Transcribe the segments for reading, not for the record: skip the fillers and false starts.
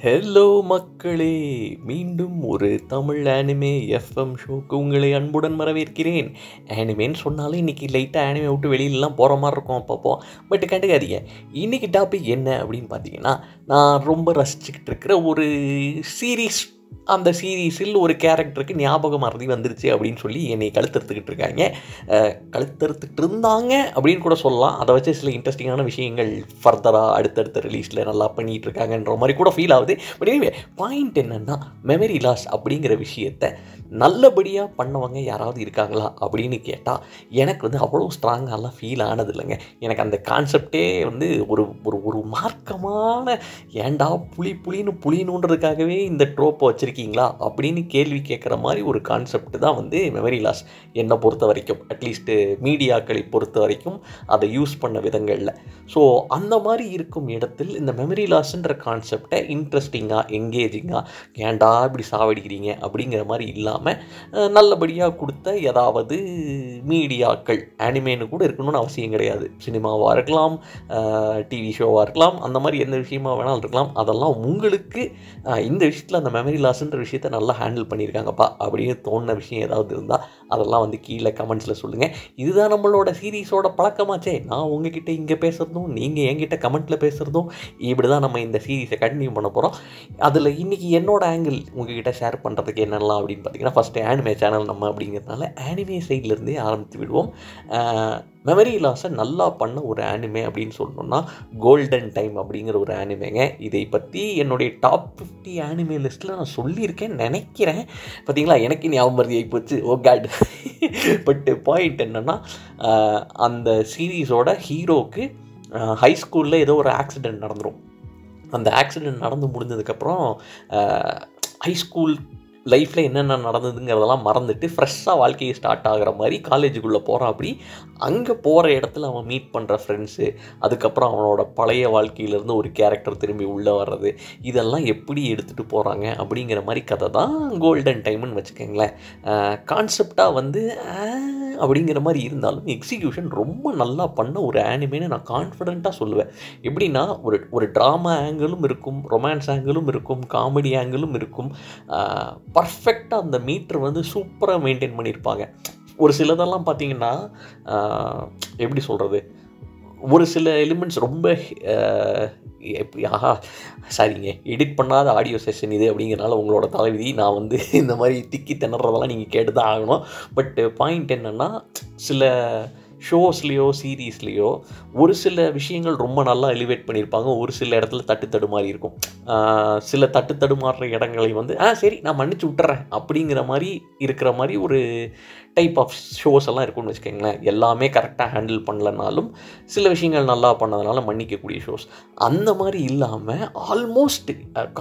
Hello மக்களே, மீண்டும் ஒரு தமிழ் ஆனிமே எஃப்எம் ஷோக்கு உங்களை அன்புடன் வரவேற்கிறேன். ஆனிமேன்னு சொன்னாலும் இன்றைக்கி லைட்டாக ஆனிமே விட்டு வெளியிலலாம் போகிற மாதிரி இருக்கும் அப்பப்போ. பட் கண்டுக்காதீங்க, இன்றைக்கி டாபிக் என்ன அப்படின்னு பார்த்தீங்கன்னா, நான் ரொம்ப ரசிச்சுக்கிட்டு இருக்கிற ஒரு சீரீஸ். அந்த சீரீஸில் ஒரு கேரக்டருக்கு ஞாபக மறதி வந்துருச்சு அப்படின்னு சொல்லி என்னை கழுத்தறுத்துக்கிட்டு இருக்காங்க. கழுத்தறுத்துக்கிட்டு இருந்தாங்க அப்படின்னு கூட சொல்லலாம். அதை வச்சு சில இன்ட்ரெஸ்டிங்கான விஷயங்கள் ஃபர்தராக அடுத்தடுத்த ரிலீஸில் நல்லா பண்ணிகிட்டு இருக்காங்கன்ற மாதிரி கூட ஃபீல் ஆகுது. பட் எனிவே பாயிண்ட் என்னென்னா, மெமரி லாஸ் அப்படிங்கிற விஷயத்தை நல்லபடியாக பண்ணவங்க யாராவது இருக்காங்களா அப்படின்னு கேட்டால் எனக்கு வந்து அவ்வளோ ஸ்ட்ராங்காலாம் ஃபீல் ஆனது இல்லைங்க. எனக்கு அந்த கான்செப்டே வந்து ஒரு ஒரு ஒரு மார்க்கமான ஏண்டா புளின்னு புளியணுன்றதுக்காகவே இந்த ட்ரோப்பை வச்சுருக்கீங்களா அப்படின்னு கேள்வி கேட்குற மாதிரி ஒரு கான்செப்ட் தான் வந்து மெமரி லாஸ் என்னை பொறுத்த வரைக்கும். அட்லீஸ்ட்டு மீடியாக்களை பொறுத்த வரைக்கும் அதை யூஸ் பண்ண விதங்களில். ஸோ அந்த மாதிரி இருக்கும் இடத்தில் இந்த மெமரி லாஸ்ன்ற கான்செப்டை இன்ட்ரெஸ்டிங்காக எங்கேஜிங்காக ஏண்டா இப்படி சாவடிக்கிறீங்க அப்படிங்கிற மாதிரி இல்லாமல் நல்லபடியாக கொடுத்த ஏதாவது மீடியாக்கள், ஆனிமேனு கூட இருக்கணும்னு அவசியம் கிடையாது, சினிமாவாக இருக்கலாம், டிவி ஷோவாக இருக்கலாம், அந்த மாதிரி எந்த விஷயமா வேணாலும் இருக்கலாம். அதெல்லாம் உங்களுக்கு இந்த விஷயத்தில் அந்த மெமரி லாஸ்ன்ற விஷயத்தை நல்லா ஹேண்டில் பண்ணியிருக்காங்கப்பா அப்படின்னு தோணுன விஷயம் ஏதாவது இருந்தால் அதெல்லாம் வந்து கீழே கமெண்ட்ஸில் சொல்லுங்கள். இதுதான் நம்மளோட சீரீஸோட பழக்கமாச்சே. நான் உங்ககிட்ட இங்கே பேசுகிறதும் நீங்கள் என்கிட்ட கமெண்ட்டில் பேசுகிறதும் இப்படி தான் நம்ம இந்த சீரீஸை கண்டினியூ பண்ண போகிறோம். அதில் இன்றைக்கி என்னோட ஆங்கிள் உங்ககிட்ட ஷேர் பண்ணுறதுக்கு என்னெல்லாம் அப்படின்னு பார்த்தீங்கன்னா, ஃபஸ்ட்டு ஆனிமே சேனல் நம்ம அப்படிங்கிறதுனால ஆனிமே சைட்லேருந்தே ஆரம்பித்து விடுவோம். மெமரி லாஸை நல்லா பண்ண ஒரு ஆனிமே அப்படின்னு சொல்லணும்னா கோல்டன் டைம் அப்படிங்கிற ஒரு ஆனிமேங்க. இதை பற்றி என்னுடைய டாப் 50 ஆனிமே லிஸ்ட்டில் நான் சொல்லியிருக்கேன் நினைக்கிறேன். பார்த்தீங்களா, எனக்கு ஞாபகம் மறதி ஆகிப்போச்சு. ஓ காட். பட் பாயிண்ட் என்னென்னா, அந்த சீரீஸோட ஹீரோவுக்கு ஹை ஸ்கூலில் ஏதோ ஒரு ஆக்சிடெண்ட் நடந்துடும். அந்த ஆக்சிடெண்ட் நடந்து முடிஞ்சதுக்கப்புறம் ஹை ஸ்கூல் லைஃப்பில் என்னென்ன நடந்ததுங்கிறதெல்லாம் மறந்துட்டு ஃப்ரெஷ்ஷாக வாழ்க்கையை ஸ்டார்ட் ஆகிற மாதிரி காலேஜுக்குள்ளே போகிறான். அப்படி அங்கே போகிற இடத்துல அவன் மீட் பண்ணுற ஃப்ரெண்ட்ஸு, அதுக்கப்புறம் அவனோட பழைய வாழ்க்கையிலேருந்து ஒரு கேரக்டர் திரும்பி உள்ளே வர்றது, இதெல்லாம் எப்படி எடுத்துகிட்டு போகிறாங்க அப்படிங்கிற மாதிரி கதை தான் கோல்டன் டைம்னு வச்சுக்கோங்களேன். கான்செப்டாக வந்து அப்படிங்கிற மாதிரி இருந்தாலும் எக்ஸிக்யூஷன் ரொம்ப நல்லா பண்ண ஒரு ஆனிமேன்னு நான் கான்ஃபிடெண்ட்டாக சொல்லுவேன். எப்படின்னா, ஒரு ட்ராமா ஆங்கிளும் இருக்கும், ரொமான்ஸ் ஆங்கிளும் இருக்கும், காமெடி ஆங்கிளும் இருக்கும். பர்ஃபெக்டாக அந்த மீட்டர் வந்து சூப்பராக மெயின்டைன் பண்ணியிருப்பாங்க. ஒரு சிலதெல்லாம் பார்த்தீங்கன்னா, எப்படி சொல்கிறது, ஒரு சில எலிமெண்ட்ஸ் ரொம்ப எப்படி சரிங்க, எடிட் பண்ணாத ஆடியோ செஷன் இது அப்படிங்கிறனால உங்களோட தலைவிதி. நான் வந்து இந்த மாதிரி திக்கி திணறதெல்லாம் நீங்கள் கேட்டு தான் ஆகணும். பட் பாயிண்ட் என்னென்னா, சில ஷோஸ்லேயோ சீரீஸ்லேயோ ஒரு சில விஷயங்கள் ரொம்ப நல்லா எலிவேட் பண்ணியிருப்பாங்க, ஒரு சில இடத்துல தடுமாறி இருக்கும். சில தடுமாறுற இடங்களை வந்து சரி நான் மன்னிச்சு விட்டுறேன் அப்படிங்கிற மாதிரி இருக்கிற மாதிரி ஒரு டைப் ஆஃப் ஷோஸ் எல்லாம் இருக்குன்னு வச்சுக்கோங்களேன். எல்லாமே கரெக்டாக ஹேண்டில் பண்ணலனாலும் சில விஷயங்கள் நல்லா பண்ணதுனால மன்னிக்கக்கூடிய ஷோஸ். அந்த மாதிரி இல்லாமல் ஆல்மோஸ்ட்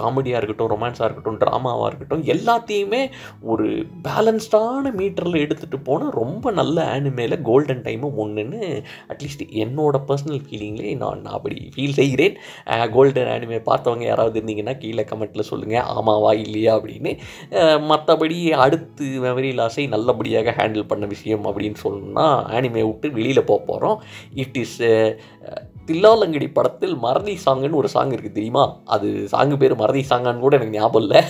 காமெடியாக இருக்கட்டும், ரொமான்ஸாக இருக்கட்டும், ட்ராமாவாக இருக்கட்டும், எல்லாத்தையுமே ஒரு பேலன்ஸ்டான மீட்டரில் எடுத்துகிட்டு போனால் ரொம்ப நல்ல ஆனிமேல கோல்டன் டைமும் ஒன்றுன்னு அட்லீஸ்ட் என்னோட பர்சனல் ஃபீலிங்லேயே நான் அப்படி ஃபீல் செய்கிறேன். கோல்டன் ஆனிமே பார்த்தவங்க யாராவது இருந்தீங்கன்னா கீழே கமெண்ட்டில் சொல்லுங்கள், ஆமாவா இல்லையா அப்படின்னு. மற்றபடி அடுத்து மெமரி லாஸை நல்லபடியாக ஹேண்டில் பண்ண விஷயம் அப்படின்னு சொல்லணும்னா, ஆனிமே விட்டு வெளியில் போக போகிறோம். இட் இஸ் தில்லாலங்கடி படத்தில் மறதி சாங்குன்னு ஒரு சாங் இருக்குது தெரியுமா? அது சாங்கு பேர் மறதி சாங்கான்னு கூட எனக்கு ஞாபகம் இல்லை.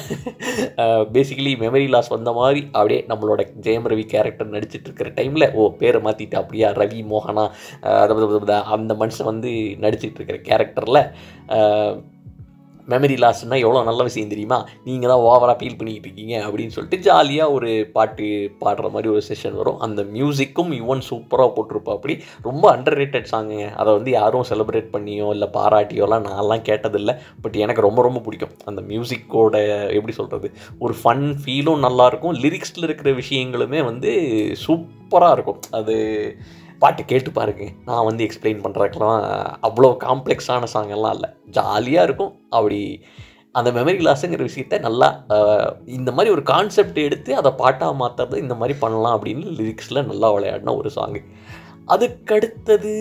பேசிக்கலி மெமரி லாஸ் வந்த மாதிரி அப்படியே நம்மளோட ஜெயம் ரவி கேரக்டர் நடிச்சிட்டு இருக்கிற டைமில் பேரை மாற்றிட்டு அப்படியா ரவி மோகனா அந்த மனுஷன் வந்து நடிச்சிட்டு இருக்கிற கேரக்டரில் மெமரி லாஸ்னால் எவ்வளோ நல்ல விஷயம் தெரியுமா, நீங்கள் தான் ஓவராக ஃபீல் பண்ணிக்கிட்டு இருக்கீங்க அப்படின்னு சொல்லிட்டு ஜாலியாக ஒரு பாட்டு பாடுற மாதிரி ஒரு செஷன் வரும். அந்த மியூசிக்கும் யுவன் சூப்பராக போட்டிருப்பா. அப்படி ரொம்ப அண்டர் ரேட்டட் சாங்குங்க. அதை வந்து யாரும் செலிப்ரேட் பண்ணியோ இல்லை பாராட்டியோலாம் நான்லாம் கேட்டதில்லை. பட் எனக்கு ரொம்ப ரொம்ப பிடிக்கும். அந்த மியூசிக்கோட எப்படி சொல்கிறது, ஒரு ஃபன் ஃபீலும் நல்லாயிருக்கும், லிரிக்ஸில் இருக்கிற விஷயங்களுமே வந்து சூப்பராக இருக்கும். அது பாட்டு கேட்டு பாருங்க, நான் வந்து எக்ஸ்பிளைன் பண்ணுறதுக்கெலாம் அவ்வளோ காம்ப்ளெக்ஸான சாங்கெல்லாம் இல்லை, ஜாலியாக இருக்கும். அப்படி அந்த மெமரி லாஸுங்கிற விஷயத்த நல்லா இந்த மாதிரி ஒரு கான்செப்ட் எடுத்து அதை பாட்டாக மாற்றுறது இந்த மாதிரி பண்ணலாம் அப்படின்னு லிரிக்ஸில் நல்லா விளையாடின ஒரு சாங்கு. அதுக்கடுத்தது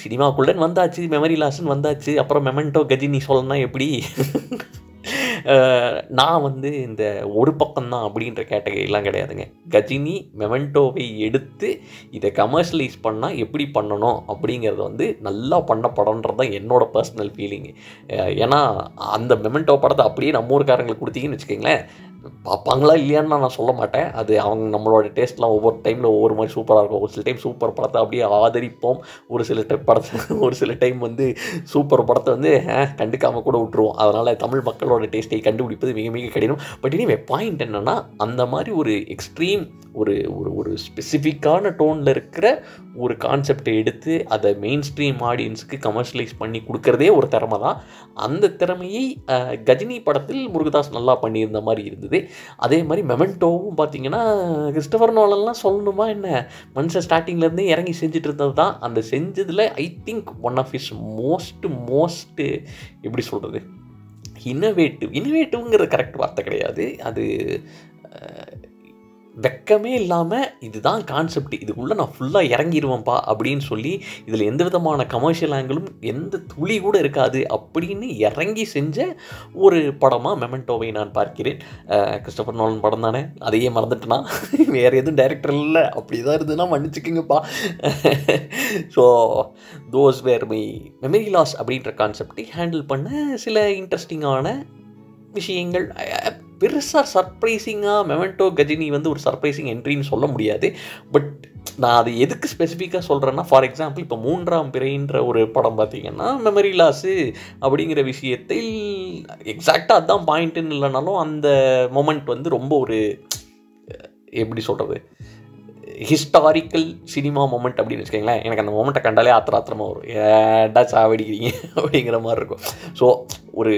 சினிமாக்குள்ளேன்னு வந்தாச்சு, மெமரி லாஸ்ன்னு வந்தாச்சு, அப்புறம் மெமெண்டோ கஜினி சொல்லணும்னா எப்படி நான் வந்து இந்த ஒரு பக்கம்தான் அப்படின்ற கேட்டகரிலாம் கிடையாதுங்க. கஜினி மெமெண்டோவை எடுத்து இதை கமர்ஷியலைஸ் பண்ணால் எப்படி பண்ணணும் அப்படிங்கிறத வந்து நல்லா பண்ண படம்ன்றது தான் என்னோடய பர்சனல் ஃபீலிங்கு. ஏன்னா அந்த மெமெண்டோ படத்தை அப்படியே நம்ம ஊருக்காரங்களுக்கு கொடுத்தீங்கன்னு வச்சுக்கோங்களேன், பார்ப்பாங்களா இல்லையான்னு நான் சொல்ல மாட்டேன். அது அவங்க நம்மளோட டேஸ்ட்லாம் ஒவ்வொரு டைமில் ஒவ்வொரு மாதிரி சூப்பராக இருக்கும். ஒரு சில டைம் சூப்பர் படத்தை அப்படியே ஆதரிப்போம், ஒரு சில டைம் வந்து சூப்பர் படத்தை வந்து கண்டுக்காமல் கூட விட்டுருவோம். அதனால் தமிழ் மக்களோட டேஸ்ட்டை கண்டுபிடிப்பது மிக மிக கடினம். பட் எனிவே பாயிண்ட் என்னென்னா, அந்த மாதிரி ஒரு எக்ஸ்ட்ரீம் ஒரு ஒரு ஒரு ஸ்பெசிஃபிக்கான டோனில் இருக்கிற ஒரு கான்செப்டை எடுத்து அதை மெயின் ஸ்ட்ரீம் ஆடியன்ஸுக்கு கமர்ஷியலைஸ் பண்ணி கொடுக்குறதே ஒரு திறமை தான். அந்த திறமையை கஜினி படத்தில் முருகதாஸ் நல்லா பண்ணியிருந்த மாதிரி இருந்தது. அதே மாதிரி மெமெண்டோவும் பார்த்தீங்கன்னா, கிறிஸ்டோபர் நோலன்லாம் சொல்லணுமா என்ன, மனுஷன் ஸ்டார்டிங்லேருந்தே இறங்கி செஞ்சுட்டு இருந்தது தான். அந்த செஞ்சதில் I think one of his most எப்படி சொல்கிறது, இன்னோவேட்டிவ்ங்கிறது கரெக்ட் வார்த்தை கிடையாது. அது வெக்கமே இல்லாமல் இதுதான் கான்செப்ட், இதுக்குள்ளே நான் ஃபுல்லாக இறங்கிடுவேன்ப்பா அப்படின்னு சொல்லி இதில் எந்த விதமான கமர்ஷியல் ஆங்கிளும் எந்த துளி கூட இருக்காது அப்படின்னு இறங்கி செஞ்ச ஒரு படமாக மெமெண்டோவை நான் பார்க்கிறேன். கிறிஸ்டோபர் நோலன் படம் தானே, அதையே மறந்துட்டேன்னா, வேறு எதுவும் டைரக்டர் இல்லை, அப்படி தான் இருந்ததுன்னா மன்னிச்சுக்குங்கப்பா. So those where my memory loss அப்படின்ற கான்செப்டை ஹேண்டில் பண்ண சில இன்ட்ரெஸ்டிங்கான விஷயங்கள். பெருசாக சர்ப்ரைசிங்காக மெமெண்டோ கஜினி வந்து ஒரு சர்ப்ரைசிங் என்ட்ரின்னு சொல்ல முடியாது. பட் நான் அது எதுக்கு ஸ்பெசிஃபிக்காக சொல்கிறேன்னா, ஃபார் எக்ஸாம்பிள் இப்போ 3ஆம் பிறைன்ற ஒரு படம் பார்த்திங்கன்னா, மெமரி லாஸு அப்படிங்கிற விஷயத்தில் எக்ஸாக்டாக அதுதான் பாயிண்ட்டுன்னு இல்லைனாலும் அந்த மொமெண்ட் வந்து ரொம்ப ஒரு எப்படி சொல்கிறது, ஹிஸ்டாரிக்கல் சினிமா மொமெண்ட் அப்படின்னு வச்சுக்கோங்களேன். எனக்கு அந்த மொமெண்ட்டை கண்டாலே ஆத்திரமாக வரும், ஏடா சாவடிக்கிறீங்க அப்படிங்கிற மாதிரி இருக்கும். ஸோ ஒரு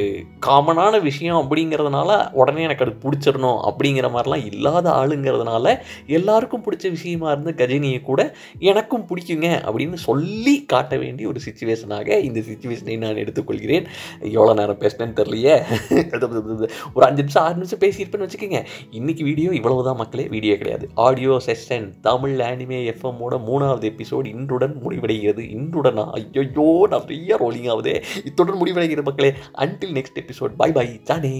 காமனான விஷயம் அப்படிங்கிறதுனால உடனே எனக்கு அது பிடிச்சிடணும் அப்படிங்கிற மாதிரிலாம் இல்லாத ஆளுங்கிறதுனால எல்லாருக்கும் பிடிச்ச விஷயமா இருந்த கஜினியை கூட எனக்கும் பிடிக்குங்க அப்படின்னு சொல்லி காட்ட வேண்டிய ஒரு சிச்சுவேஷனாக இந்த சிச்சுவேஷனை நான் எடுத்துக்கொள்கிறேன். எவ்வளோ நேரம் பேசினேன்னு தெரியலையே, ஒரு 5 நிமிஷம் 6 நிமிஷம் பேசியிருப்பேன்னு வச்சுக்கோங்க. இன்றைக்கி வீடியோ இவ்வளவு தான் மக்களே, வீடியோ கிடையாது, ஆடியோ செஷன் தமிழ் ஆனிமே எஃப்எம்மோட 3வது எபிசோடு இன்றுடன் முடிவடைகிறது. இன்றுடனா ஐயோ நிறைய ரோலிங் ஆகுது, இத்துடன் முடிவடைகிறது மக்களே. Until next episode, bye bye, Jane.